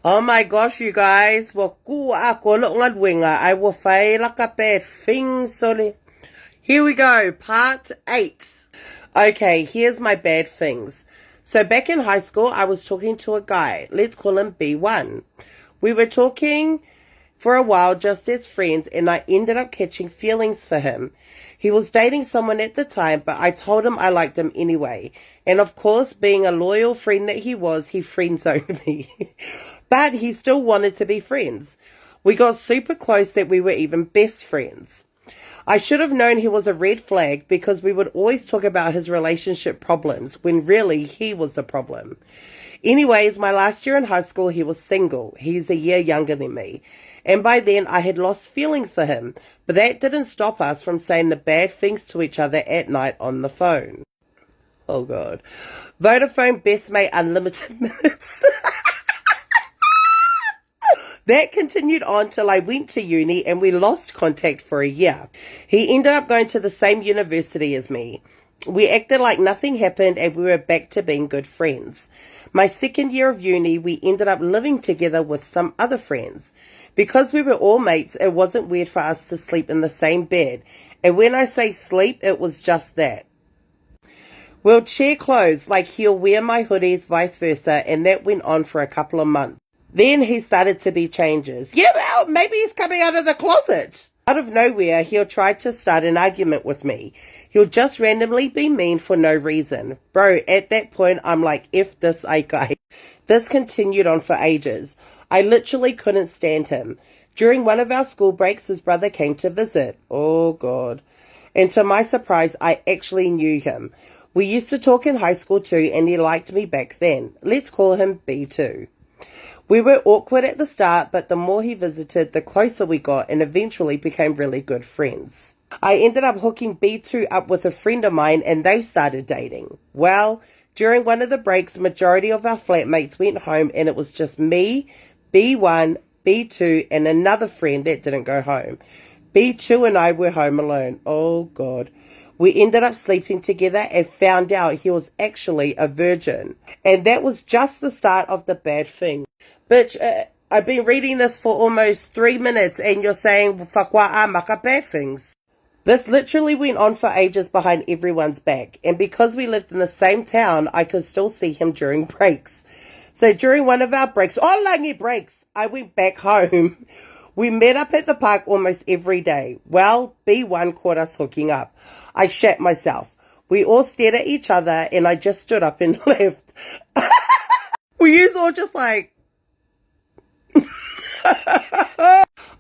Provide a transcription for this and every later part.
Oh my gosh, you guys. I will fail like a bad thing. Here we go, part 8. Okay, here's my bad things. So back in high school, I was talking to a guy. Let's call him B1. We were talking for a while just as friends, and I ended up catching feelings for him. He was dating someone at the time, but I told him I liked him anyway. And of course, being a loyal friend that he was, he friend-zoned me. But he still wanted to be friends. We got super close that we were even best friends. I should have known he was a red flag because we would always talk about his relationship problems when really he was the problem. Anyways, my last year in high school, he was single. He's a year younger than me. And by then, I had lost feelings for him. But that didn't stop us from saying the bad things to each other at night on the phone. Oh, God. Vodafone best mate unlimited minutes. That continued on till I went to uni and we lost contact for a year. He ended up going to the same university as me. We acted like nothing happened and we were back to being good friends. My second year of uni, we ended up living together with some other friends. Because we were all mates, it wasn't weird for us to sleep in the same bed. And when I say sleep, it was just that. We'll share clothes, like he'll wear my hoodies, vice versa, and that went on for a couple of months. Then he started to be changes. Yeah, well, maybe he's coming out of the closet. Out of nowhere, he'll try to start an argument with me. He'll just randomly be mean for no reason. Bro, at that point, I'm like, F this guy. This continued on for ages. I literally couldn't stand him. During one of our school breaks, his brother came to visit. Oh, God. And to my surprise, I actually knew him. We used to talk in high school too, and he liked me back then. Let's call him B2. We were awkward at the start, but the more he visited, the closer we got and eventually became really good friends. I ended up hooking B2 up with a friend of mine and they started dating. Well, during one of the breaks, the majority of our flatmates went home and it was just me, B1, B2 and another friend that didn't go home. B2 and I were home alone. Oh, God. We ended up sleeping together and found out he was actually a virgin. And that was just the start of the bad thing. Bitch, I've been reading this for almost 3 minutes and you're saying, whakwa maka bad things. This literally went on for ages behind everyone's back. And because we lived in the same town, I could still see him during breaks. So during one of our breaks, langi breaks, I went back home. We met up at the park almost every day. Well, B1 caught us hooking up. I shat myself. We all stared at each other and I just stood up and left. We was all just like...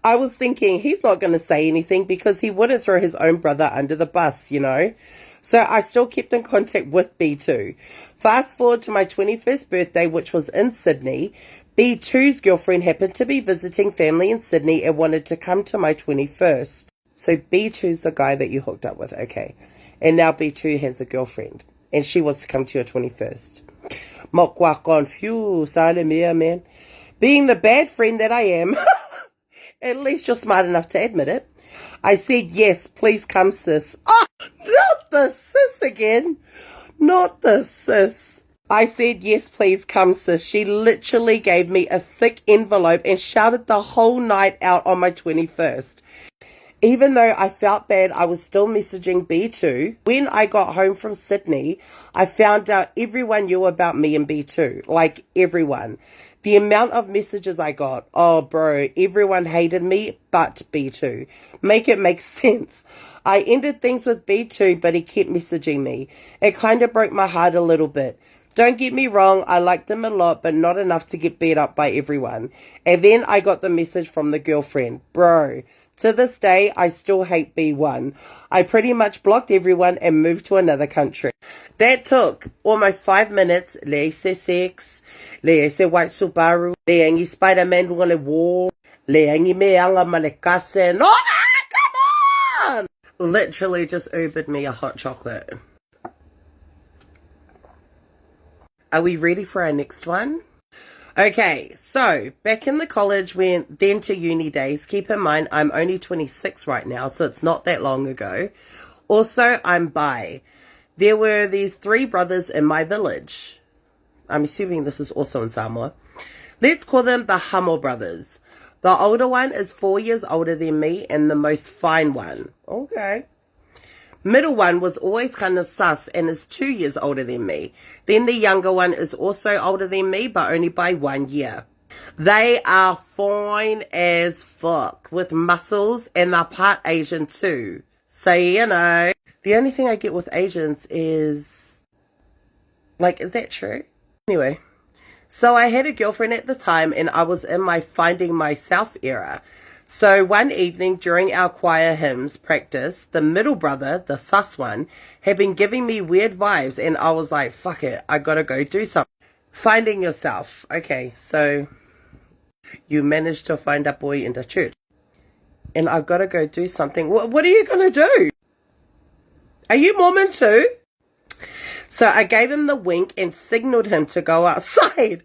I was thinking he's not going to say anything because he wouldn't throw his own brother under the bus, you know. So I still kept in contact with B2. Fast forward to my 21st birthday, which was in Sydney. B2's girlfriend happened to be visiting family in Sydney and wanted to come to my 21st. So B2's the guy that you hooked up with, okay. And now B2 has a girlfriend. And she wants to come to your 21st. Mokwa confused, man. Being the bad friend that I am, at least you're smart enough to admit it. I said, yes, please come, sis. Oh, not the sis again. Not the sis. I said, yes, please come, sis. She literally gave me a thick envelope and shouted the whole night out on my 21st. Even though I felt bad, I was still messaging B2. When I got home from Sydney, I found out everyone knew about me and B2. Like, everyone. The amount of messages I got, oh bro, everyone hated me but B2. Make it make sense. I ended things with B2, but he kept messaging me. It kind of broke my heart a little bit. Don't get me wrong, I liked him a lot, but not enough to get beat up by everyone. And then I got the message from the girlfriend. Bro, to this day, I still hate B1. I pretty much blocked everyone and moved to another country. That took almost 5 minutes. Le sex, le white Subaru, le angi Spider-Man wale wall, le angi meanga malekase. No, come on! Literally just Ubered me a hot chocolate. Are we ready for our next one? Okay, so back in the college, then to uni days. Keep in mind, I'm only 26 right now, so it's not that long ago. Also, I'm bi. There were these 3 brothers in my village. I'm assuming this is also in Samoa. Let's call them the Hummel brothers. The older one is 4 years older than me and the most fine one. Okay. Middle one was always kind of sus and is 2 years older than me. Then the younger one is also older than me, but only by 1 year. They are fine as fuck with muscles and they're part Asian too. So, you know, the only thing I get with Asians is, like, is that true? Anyway, so I had a girlfriend at the time and I was in my finding myself era. So one evening during our choir hymns practice, the middle brother, the sus one, had been giving me weird vibes and I was like, fuck it, I gotta go do something. Finding yourself. Okay, so you managed to find a boy in the church and I gotta go do something. What are you gonna do? Are you Mormon too? So I gave him the wink and signaled him to go outside.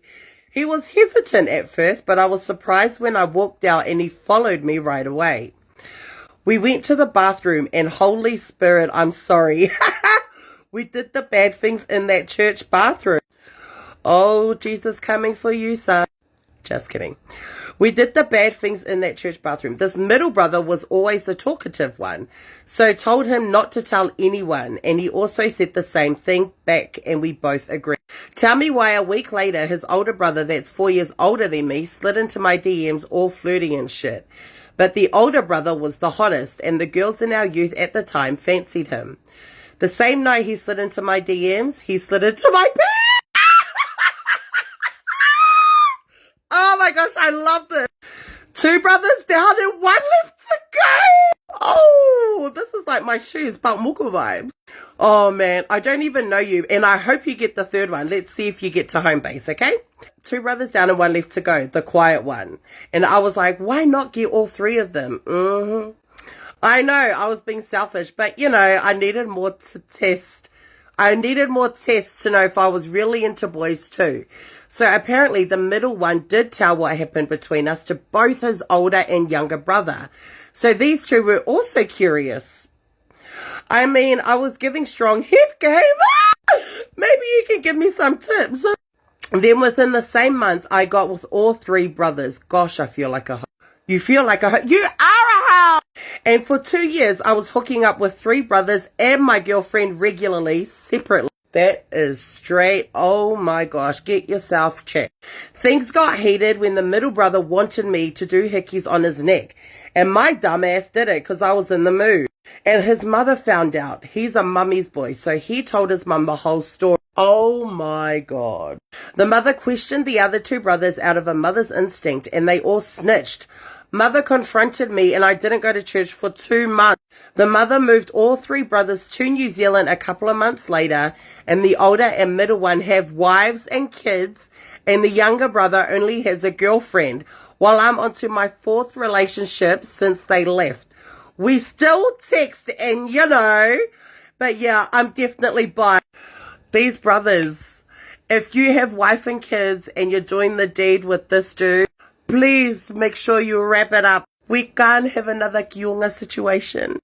He was hesitant at first, but I was surprised when I walked out and he followed me right away. We went to the bathroom and Holy Spirit, I'm sorry. We did the bad things in that church bathroom. Oh, Jesus coming for you, son. Just kidding. We did the bad things in that church bathroom. This middle brother was always the talkative one, so told him not to tell anyone, and he also said the same thing back, and we both agreed. Tell me why a week later, his older brother that's 4 years older than me slid into my DMs all flirty and shit. But the older brother was the hottest, and the girls in our youth at the time fancied him. The same night he slid into my DMs, he slid into my pants. Oh my gosh, I love this. 2 brothers down and 1 left to go. Oh, this is like my shoes, but Muku vibes. Oh man, I don't even know you, and I hope you get the 3rd one. Let's see if you get to home base, okay? 2 brothers down and 1 left to go, the quiet one. And I was like, why not get all 3 of them? I know, I was being selfish, but you know, I needed more to test. I needed more tests to know if I was really into boys too. So apparently the middle one did tell what happened between us to both his older and younger brother. So these 2 were also curious. I mean, I was giving strong head game. Maybe you can give me some tips. Then within the same month, I got with all 3 brothers. Gosh, I feel like a hoe. You feel like a hoe. You are a hoe. And for 2 years, I was hooking up with 3 brothers and my girlfriend regularly, separately. That is straight. Oh my gosh, get yourself checked. Things got heated when the middle brother wanted me to do hickeys on his neck. And my dumbass did it because I was in the mood. And his mother found out. He's a mummy's boy, so he told his mum the whole story. Oh my God. The mother questioned the other 2 brothers out of a mother's instinct and they all snitched. Mother confronted me and I didn't go to church for 2 months. The mother moved all 3 brothers to New Zealand a couple of months later, and the older and middle one have wives and kids, and the younger brother only has a girlfriend, while I'm onto my 4th relationship since they left. We still text and you know, but yeah, I'm definitely bi. These brothers, if you have wife and kids and you're doing the deed with this dude, please make sure you wrap it up. We can't have another Kiunga situation.